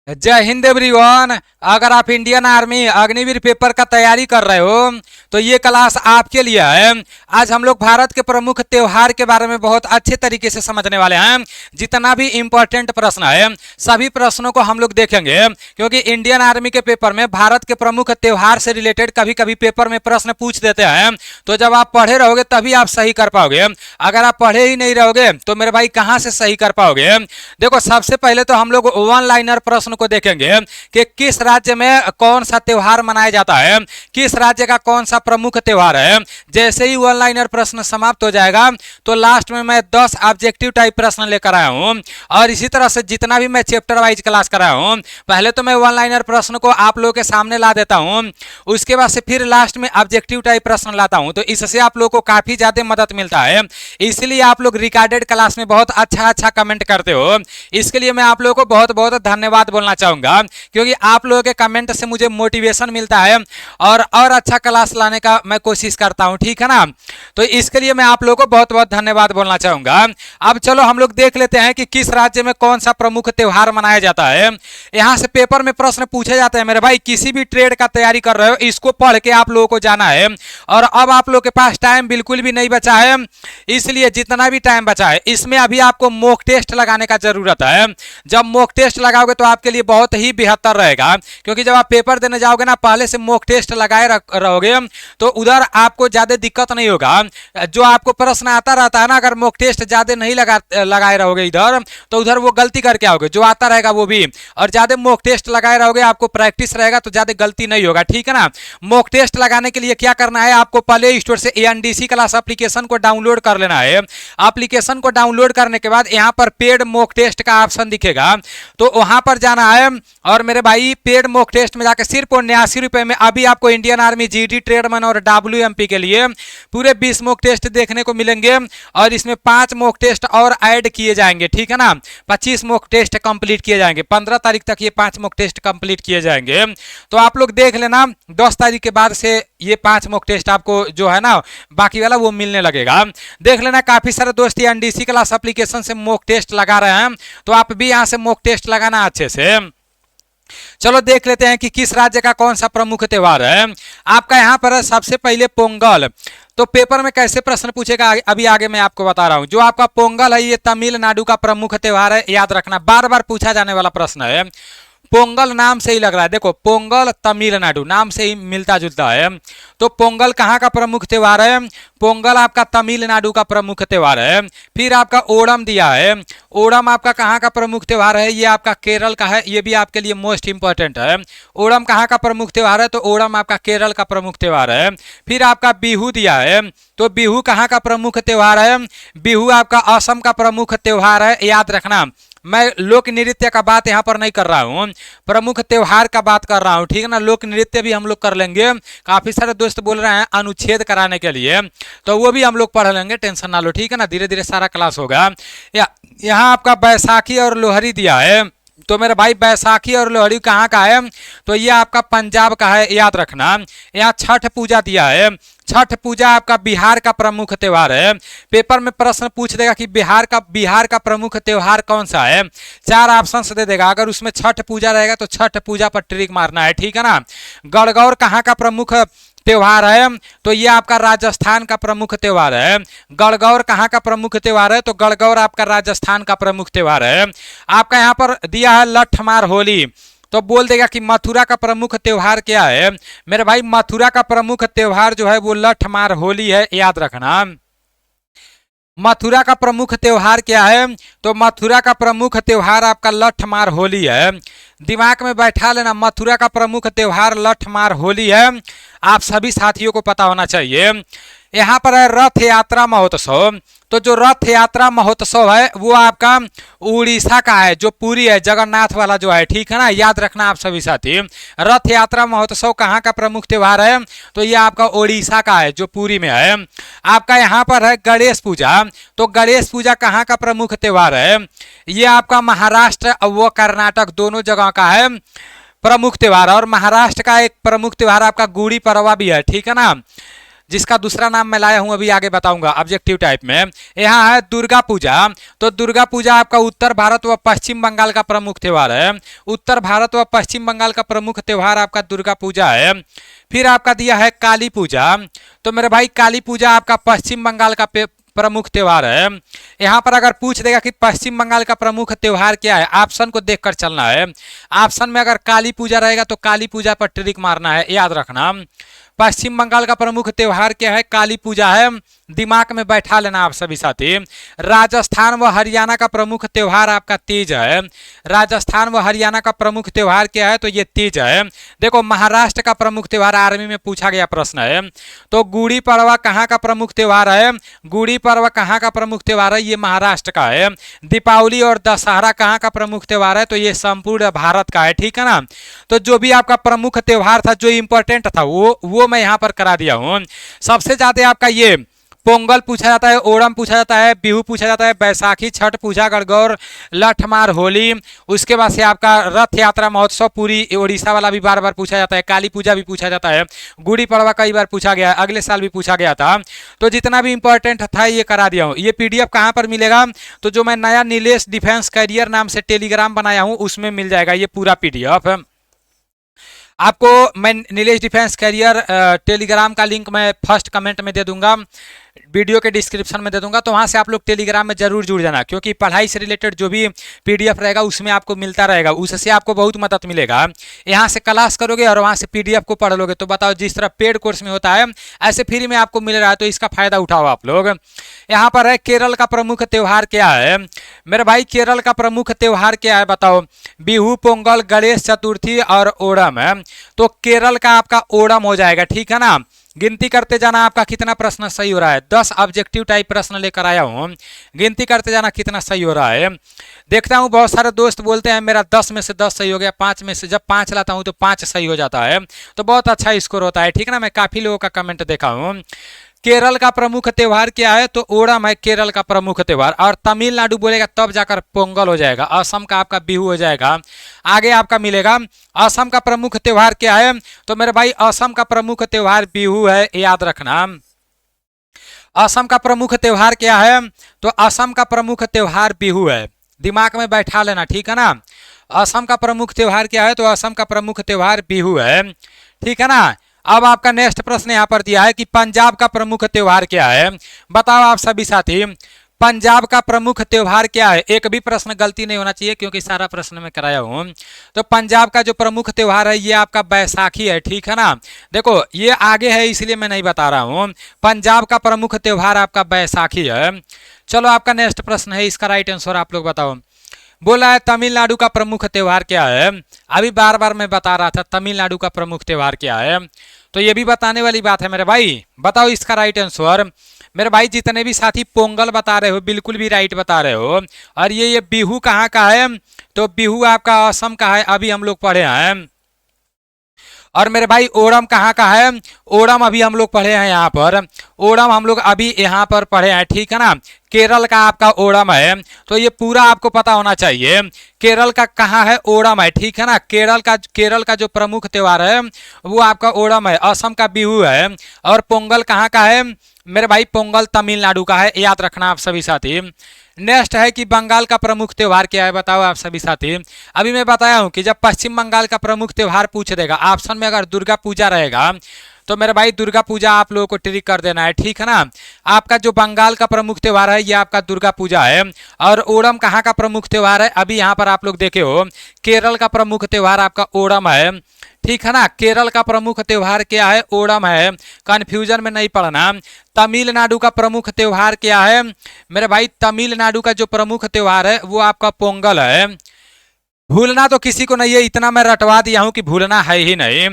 जय हिंद एवरीवन। अगर आप इंडियन आर्मी अग्निवीर पेपर का तैयारी कर रहे हो तो ये क्लास आपके लिए है। आज हम लोग भारत के प्रमुख त्योहार के बारे में बहुत अच्छे तरीके से समझने वाले हैं। जितना भी इंपॉर्टेंट प्रश्न है सभी प्रश्नों को हम लोग देखेंगे, क्योंकि इंडियन आर्मी के पेपर में भारत के प्रमुख त्योहार से रिलेटेड कभी कभी पेपर में प्रश्न पूछ देते हैं। तो जब आप पढ़े रहोगे तभी आप सही कर पाओगे। अगर आप पढ़े ही नहीं रहोगे तो मेरे भाई कहाँ से सही कर पाओगे। देखो, सबसे पहले तो हम लोग वन लाइनर प्रश्न को देखेंगे कि किस राज्य में कौन सा त्योहार मनाया जाता है, किस राज्य का कौन सा प्रमुख त्योहार है। जैसे ही वन लाइनर प्रश्न समाप्त हो जाएगा तो लास्ट में मैं 10 ऑब्जेक्टिव टाइप प्रश्न लेकर आया हूं, और इसी तरह से जितना भी मैं चैप्टर वाइज क्लास कराया हूं, पहले तो मैं वन लाइनर प्रश्न को आप लोगों के सामने ला देता हूं, उसके बाद से फिर लास्ट में ऑब्जेक्टिव टाइप प्रश्न लाता हूं। तो इससे आप लोगों को काफी ज्यादा मदद मिलता है, इसलिए आप लोग रिकॉर्डेड क्लास में बहुत अच्छा कमेंट करते हो। इसके लिए मैं आप लोगों को बहुत बहुत धन्यवाद बोलना चाहूंगा, क्योंकि आप लोगों के कमेंट से मुझे मोटिवेशन मिलता है और अच्छा क्लास लाने का मैं कोशिश करता हूं, ठीक है ना। तो इसके लिए मैं आप लोगों को बहुत बहुत धन्यवाद बोलना चाहूंगा। अब चलो हम लोग देख लेते हैं कि किस राज्य में कौन सा प्रमुख त्योहार मनाया जाता है। यहां से पेपर में प्रश्न पूछे जाते हैं मेरे भाई। किसी भी ट्रेड का तैयारी कर रहे हो इसको पढ़ के आप लोगों को जाना है। और अब आप लोग के पास टाइम बिल्कुल भी नहीं बचा है, इसलिए जितना भी टाइम बचा है इसमें अभी आपको मॉक टेस्ट लगाने का जरूरत है। जब मॉक टेस्ट लगाओगे तो आपके लिए बहुत ही बेहतर रहेगा, क्योंकि जब आप पेपर देने जाओगे ना पहले से मॉक टेस्ट लगाए रहोगे तो उधर आपको ज्यादा दिक्कत नहीं होगा। जो आपको प्रश्न आता रहता है ना, अगर मॉक टेस्ट ज्यादा नहीं लगाए रहोगे इधर तो उधर वो गलती करके आओगे, जो आता रहेगा वो भी। और ज्यादा मॉक टेस्ट लगाए रहोगे आपको प्रैक्टिस रहेगा तो ज्यादा गलती नहीं होगा, ठीक है ना। मॉक टेस्ट लगाने के लिए क्या करना है, आपको प्ले स्टोर से एनडीसी क्लास एप्लीकेशन को डाउनलोड कर लेना है। एप्लीकेशन को डाउनलोड करने के बाद यहाँ पर पेड मॉक टेस्ट का ऑप्शन दिखेगा, तो वहां पर जाना है। और मेरे भाई पेड मॉक टेस्ट में जाकर सिर्फ 89 रुपए में अभी आपको इंडियन आर्मी, जीडी, ट्रेडमैन और डब्ल्यूएमपी के लिए पूरे 20 मॉक टेस्ट देखने को मिलेंगे। और इसमें 5 मॉक टेस्ट और ऐड किए जाएंगे, ठीक है ना। 25 मॉक टेस्ट कंप्लीट किए जाएंगे, 15 तारीख तक ये 5 मॉक टेस्ट कंप्लीट किए जाएंगे। तो आप लोग देख लेना 10 तारीख के बाद से ये 5 मॉक टेस्ट आपको जो है ना बाकी वाला वो मिलने लगेगा। देख लेना, काफी सारे दोस्त एनडीसी क्लास एप्लीकेशन से मॉक टेस्ट लगा रहे हैं, तो आप भी यहां से मॉक टेस्ट लगाना अच्छे से। चलो देख लेते हैं कि किस राज्य का कौन सा प्रमुख त्योहार है। आपका यहाँ पर है सबसे पहले पोंगल। तो पेपर में कैसे प्रश्न पूछेगा अभी आगे मैं आपको बता रहा हूं। जो आपका पोंगल है ये तमिलनाडु का प्रमुख त्योहार है, याद रखना, बार बार पूछा जाने वाला प्रश्न है। पोंगल नाम से ही लग रहा है, देखो पोंगल तमिलनाडु नाम से ही मिलता जुलता है। तो पोंगल कहाँ का प्रमुख त्योहार है, पोंगल आपका तमिलनाडु का प्रमुख त्योहार है। फिर आपका ओणम दिया है, ओणम आपका कहाँ का प्रमुख त्योहार है, ये आपका केरल का है, ये भी आपके लिए मोस्ट इंपॉर्टेंट है। ओणम कहाँ का प्रमुख त्योहार है, तो ओणम आपका केरल का प्रमुख त्योहार है। फिर आपका बिहू दिया है, तो बिहू कहाँ का प्रमुख त्योहार है, बिहू आपका असम का प्रमुख त्योहार है, याद रखना। मैं लोक नृत्य का बात यहाँ पर नहीं कर रहा हूँ, प्रमुख त्योहार का बात कर रहा हूँ, ठीक है ना। लोक नृत्य भी हम लोग कर लेंगे, काफी सारे दोस्त बोल रहे हैं अनुच्छेद कराने के लिए, तो वो भी हम लोग पढ़ लेंगे, टेंशन ना लो, ठीक है ना। धीरे धीरे सारा क्लास होगा। यहाँ आपका बैसाखी और लोहरी दिया है, तो मेरे भाई बैसाखी और लोहड़ी कहाँ का है, तो ये आपका पंजाब का है, याद रखना। यहाँ छठ पूजा दिया है, छठ पूजा आपका बिहार का प्रमुख त्योहार है। पेपर में प्रश्न पूछ देगा कि बिहार का प्रमुख त्योहार कौन सा है, 4 ऑप्शन दे देगा। अगर उसमें छठ पूजा रहेगा तो छठ पूजा पर ट्रिक मारना है, ठीक है ना। गणगौर कहाँ का प्रमुख त्योहार है, तो ये आपका राजस्थान का प्रमुख त्योहार है। गणगौर कहाँ का प्रमुख त्योहार है, तो गणगौर आपका राजस्थान का प्रमुख त्योहार है। आपका यहाँ पर दिया है लठमार होली, तो बोल देगा कि मथुरा का प्रमुख त्योहार क्या है। मेरे भाई मथुरा का प्रमुख त्योहार जो है वो लठमार होली है, याद रखना। मथुरा का प्रमुख त्योहार क्या है, तो मथुरा का प्रमुख त्योहार आपका लठमार होली है। दिमाग में बैठा लेना, मथुरा का प्रमुख त्योहार लठमार होली है, आप सभी साथियों को पता होना चाहिए। यहाँ पर है रथ यात्रा महोत्सव, तो जो रथ यात्रा महोत्सव है वो आपका उड़ीसा का है, जो पुरी है, जगन्नाथ वाला जो है, ठीक है ना। याद रखना आप सभी साथी, रथ यात्रा महोत्सव कहाँ का प्रमुख त्योहार है, तो ये आपका उड़ीसा का है, जो पुरी में है। आपका यहाँ पर है गणेश पूजा, तो गणेश पूजा कहाँ का प्रमुख त्योहार है, ये आपका महाराष्ट्र व कर्नाटक दोनों जगह का है प्रमुख त्योहार। और महाराष्ट्र का एक प्रमुख त्योहार आपका गुड़ी पड़वा भी है, ठीक है ना। जिसका दूसरा नाम मैं लाया हूं, अभी आगे बताऊंगा ऑब्जेक्टिव टाइप में। यहाँ है दुर्गा पूजा। तो दुर्गा पूजा आपका उत्तर भारत व पश्चिम बंगाल का प्रमुख त्यौहार है। उत्तर भारत व पश्चिम बंगाल का प्रमुख त्यौहार आपका दुर्गा पूजा है। फिर आपका दिया है काली पूजा। तो मेरे भाई काली पूजा आपका पश्चिम बंगाल का प्रमुख त्यौहार है। यहाँ पर अगर पूछ देगा कि पश्चिम बंगाल का प्रमुख त्यौहार क्या है, ऑप्शन को देखकर चलना है। ऑप्शन में अगर काली पूजा रहेगा तो काली पूजा पर टिक मारना है, याद रखना। पश्चिम बंगाल का प्रमुख त्यौहार क्या है, काली पूजा है। दिमाग में बैठा लेना आप सभी साथी। राजस्थान व हरियाणा का प्रमुख त्यौहार आपका तीज है। राजस्थान व हरियाणा का प्रमुख त्यौहार क्या है, तो ये तीज है। देखो महाराष्ट्र का प्रमुख त्यौहार आर्मी में पूछा गया प्रश्न है। तो गुड़ी पड़वा कहाँ का प्रमुख त्यौहार है, गुड़ी पड़वा कहाँ का प्रमुख त्यौहार है, ये महाराष्ट्र का है। दीपावली और दशहरा कहाँ का प्रमुख त्यौहार है, तो ये संपूर्ण भारत का है, ठीक है ना। तो जो भी आपका प्रमुख त्यौहार था, जो इंपॉर्टेंट था, वो मैं यहाँ पर करा दिया हूँ। सबसे ज्यादा आपका ये पोंगल पूछा जाता है, ओणम पूछा जाता है, बिहू पूछा जाता है, बैसाखी, छठ पूजा, गणगौर, लठमार, होली। उसके बाद से आपका रथ यात्रा महोत्सव पूरी उड़ीसा वाला भी बार बार पूछा जाता है। काली पूजा भी पूछा जाता है। गुड़ी पड़वा कई बार पूछा गया है, अगले साल भी पूछा गया था। तो जितना भी इंपॉर्टेंट था ये करा दिया हूँ। ये पीडीएफ कहाँ पर मिलेगा, तो जो मैं नया नीलेश डिफेंस करियर नाम से टेलीग्राम बनाया हूँ उसमें मिल जाएगा ये पूरा पीडीएफ। आपको मैं नीलेश डिफेंस कैरियर टेलीग्राम का लिंक मैं फर्स्ट कमेंट में दे दूंगा, वीडियो के डिस्क्रिप्शन में दे दूंगा। तो वहाँ से आप लोग टेलीग्राम में जरूर जुड़ जाना, क्योंकि पढ़ाई से रिलेटेड जो भी पीडीएफ रहेगा उसमें आपको मिलता रहेगा, उससे आपको बहुत मदद मिलेगा। यहाँ से क्लास करोगे और वहाँ से पीडीएफ को पढ़ लोगे तो बताओ, जिस तरह पेड कोर्स में होता है ऐसे फ्री में आपको मिल रहा है, तो इसका फायदा उठाओ आप लोग। यहाँ पर है केरल का प्रमुख त्यौहार क्या है, मेरे भाई केरल का प्रमुख त्यौहार क्या है बताओ। बिहू, पोंगल, गणेश चतुर्थी और ओणम है। तो केरल का आपका ओणम हो जाएगा, ठीक है ना। गिनती करते जाना आपका कितना प्रश्न सही हो रहा है। 10 ऑब्जेक्टिव टाइप प्रश्न लेकर आया हूँ, गिनती करते जाना कितना सही हो रहा है। देखता हूँ बहुत सारे दोस्त बोलते हैं मेरा 10 में से 10 सही हो गया, 5 में से जब 5 लाता हूँ तो 5 सही हो जाता है, तो बहुत अच्छा स्कोर होता है, ठीक है ना। मैं काफ़ी लोगों का कमेंट देखा हूँ। केरल का प्रमुख त्यौहार क्या है, तो ओणम है केरल का प्रमुख त्यौहार। और तमिलनाडु बोलेगा तब जाकर पोंगल हो जाएगा। असम का आपका बिहू हो जाएगा। आगे आपका मिलेगा असम का प्रमुख त्यौहार क्या है, तो मेरे भाई असम का प्रमुख त्यौहार बिहू है, याद रखना। असम का प्रमुख त्यौहार क्या है, तो असम का प्रमुख त्यौहार बिहू है, दिमाग में बैठा लेना, ठीक है ना। असम का प्रमुख त्यौहार क्या है, तो असम का प्रमुख त्यौहार बिहू है, ठीक है ना। अब आपका नेक्स्ट प्रश्न यहाँ पर दिया है कि पंजाब का प्रमुख त्यौहार क्या है, बताओ आप सभी साथी, पंजाब का प्रमुख त्यौहार क्या है। एक भी प्रश्न गलती नहीं होना चाहिए, क्योंकि सारा प्रश्न मैं कराया हूँ। तो पंजाब का जो प्रमुख त्यौहार है ये आपका बैसाखी है, ठीक है ना। देखो ये आगे है इसलिए मैं नहीं बता रहा हूँ। पंजाब का प्रमुख त्यौहार आपका बैसाखी है। चलो आपका नेक्स्ट प्रश्न है, इसका राइट आंसर आप लोग बताओ। बोला है तमिलनाडु का प्रमुख त्यौहार क्या है। अभी बार बार मैं बता रहा था तमिलनाडु का प्रमुख त्यौहार क्या है, तो ये भी बताने वाली बात है मेरे भाई। बताओ इसका राइट आंसर। मेरे भाई जितने भी साथी पोंगल बता रहे हो बिल्कुल भी राइट बता रहे हो। और ये बिहू कहाँ का है, तो बिहू आपका असम का है, अभी हम लोग पढ़े हैं। और मेरे भाई ओणम कहाँ का है, ओणम अभी हम लोग पढ़े हैं यहाँ पर, ओणम हम लोग अभी यहाँ पर पढ़े हैं, ठीक है ना। केरल का आपका ओणम है, तो ये पूरा आपको पता होना चाहिए। केरल का कहाँ है, ओणम है, ठीक है ना। केरल का जो प्रमुख त्यौहार है वो आपका ओणम है। असम का बिहू है। और पोंगल कहाँ का है, मेरे भाई पोंगल तमिलनाडु का है, याद रखना आप सभी साथी। नेक्स्ट है कि बंगाल का प्रमुख त्यौहार क्या है, बताओ आप सभी साथी। अभी मैं बताया हूं कि जब पश्चिम बंगाल का प्रमुख त्यौहार पूछ देगा, ऑप्शन में अगर दुर्गा पूजा रहेगा तो मेरे भाई दुर्गा पूजा आप लोगों को टिक कर देना है, ठीक है ना। आपका जो बंगाल का प्रमुख त्यौहार है ये आपका दुर्गा पूजा है। और ओणम कहाँ का प्रमुख त्यौहार है, अभी यहाँ पर आप लोग देखे हो केरल का प्रमुख त्यौहार आपका ओणम है, ठीक है ना। केरल का प्रमुख त्यौहार क्या है, ओणम है, कंफ्यूजन में नहीं पड़ना। तमिलनाडु का प्रमुख त्यौहार क्या है, मेरे भाई तमिलनाडु का जो प्रमुख त्यौहार है वो आपका पोंगल है। भूलना तो किसी को नहीं है, इतना मैं रटवा दिया हूं कि भूलना है ही नहीं।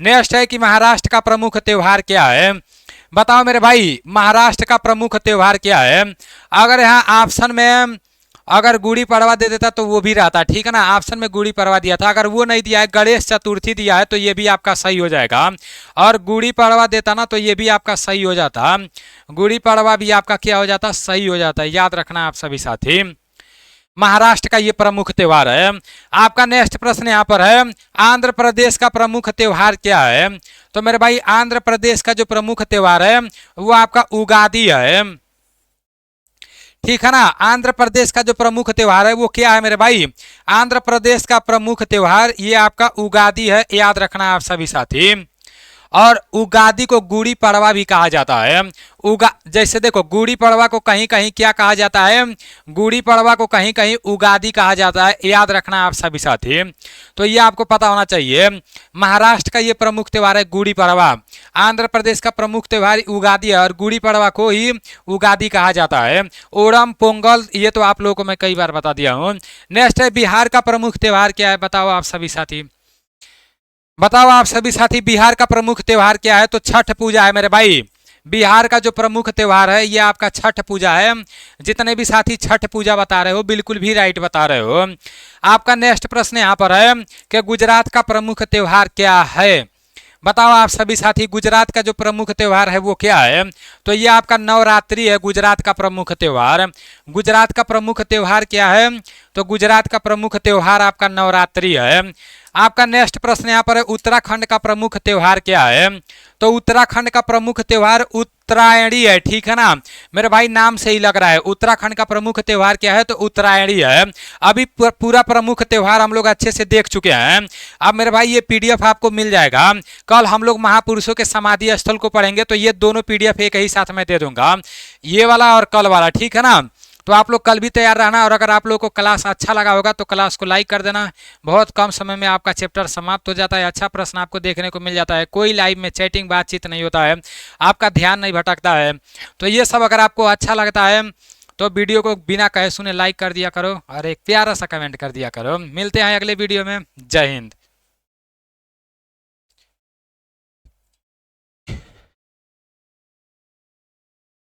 नेक्स्ट है कि महाराष्ट्र का प्रमुख त्यौहार क्या है, बताओ मेरे भाई महाराष्ट्र का प्रमुख त्यौहार क्या है। अगर यहाँ ऑप्शन में अगर गुड़ी पड़वा दे देता तो वो भी रहता, ठीक है ना। ऑप्शन में गुड़ी पड़वा दिया था, अगर वो नहीं दिया है गणेश चतुर्थी दिया है तो ये भी आपका सही हो जाएगा। और गुड़ी पड़वा देता ना तो ये भी आपका सही हो जाता, गुड़ी पड़वा भी आपका क्या हो जाता, सही हो जाता है, याद रखना आप सभी साथी। महाराष्ट्र का ये प्रमुख त्योहार है। आपका नेक्स्ट प्रश्न यहाँ पर है, आंध्र प्रदेश का प्रमुख त्योहार क्या है? तो मेरे भाई आंध्र प्रदेश का जो प्रमुख त्योहार है वो आपका उगादी है। ठीक है ना। आंध्र प्रदेश का जो प्रमुख त्योहार है वो क्या है मेरे भाई? आंध्र प्रदेश का प्रमुख त्योहार ये आपका उगादी है, याद रखना आप सभी साथी। और उगादी को गुड़ी पड़वा भी कहा जाता है। जैसे देखो गुड़ी पड़वा को कहीं कहीं क्या कहा जाता है? गुड़ी पड़वा को कहीं कहीं उगादी कहा जाता है, याद रखना आप सभी साथी। तो ये आपको पता होना चाहिए। महाराष्ट्र का ये प्रमुख त्योहार है गुड़ी पड़वा, आंध्र प्रदेश का प्रमुख त्योहार उगादी है और गुड़ी पड़वा को ही उगादी कहा जाता है। ओणम, पोंगल, ये तो आप लोगों को मैं कई बार बता दिया हूँ। नेक्स्ट है बिहार का प्रमुख त्योहार क्या है? बताओ आप सभी साथी, बताओ आप सभी साथी, बिहार का प्रमुख त्योहार क्या है? तो छठ पूजा है मेरे भाई। बिहार का जो प्रमुख त्योहार है ये आपका छठ पूजा है। जितने भी साथी छठ पूजा बता रहे हो बिल्कुल भी राइट बता रहे हो। आपका नेक्स्ट प्रश्न यहाँ पर है कि गुजरात का प्रमुख त्योहार क्या है? बताओ आप सभी साथी, गुजरात का जो प्रमुख त्योहार है वो क्या है? तो ये आपका नवरात्रि है, गुजरात का प्रमुख त्योहार। गुजरात का प्रमुख त्योहार क्या है? तो गुजरात का प्रमुख त्योहार आपका नवरात्रि है। आपका नेक्स्ट प्रश्न यहाँ पर है, उत्तराखंड का प्रमुख त्योहार क्या है? तो उत्तराखंड का प्रमुख त्योहार उत्तरायणी है। ठीक है ना मेरे भाई, नाम से ही लग रहा है। उत्तराखंड का प्रमुख त्योहार क्या है? तो उत्तरायणी है। अभी पूरा प्रमुख त्योहार हम लोग अच्छे से देख चुके हैं। अब मेरे भाई ये पीडीएफ आपको मिल जाएगा। कल हम लोग महापुरुषों के समाधि स्थल को पढ़ेंगे तो ये दोनों पीडीएफ एक ही साथ में दे दूंगा, ये वाला और कल वाला। ठीक है ना। तो आप लोग कल भी तैयार रहना। और अगर आप लोगों को क्लास अच्छा लगा होगा तो क्लास को लाइक कर देना। बहुत कम समय में आपका चैप्टर समाप्त हो जाता है, अच्छा प्रश्न आपको देखने को मिल जाता है, कोई लाइव में चैटिंग बातचीत नहीं होता है, आपका ध्यान नहीं भटकता है। तो ये सब अगर आपको अच्छा लगता है तो वीडियो को बिना कहे सुने लाइक कर दिया करो और एक प्यारा सा कमेंट कर दिया करो। मिलते हैं अगले वीडियो में। जय हिंद।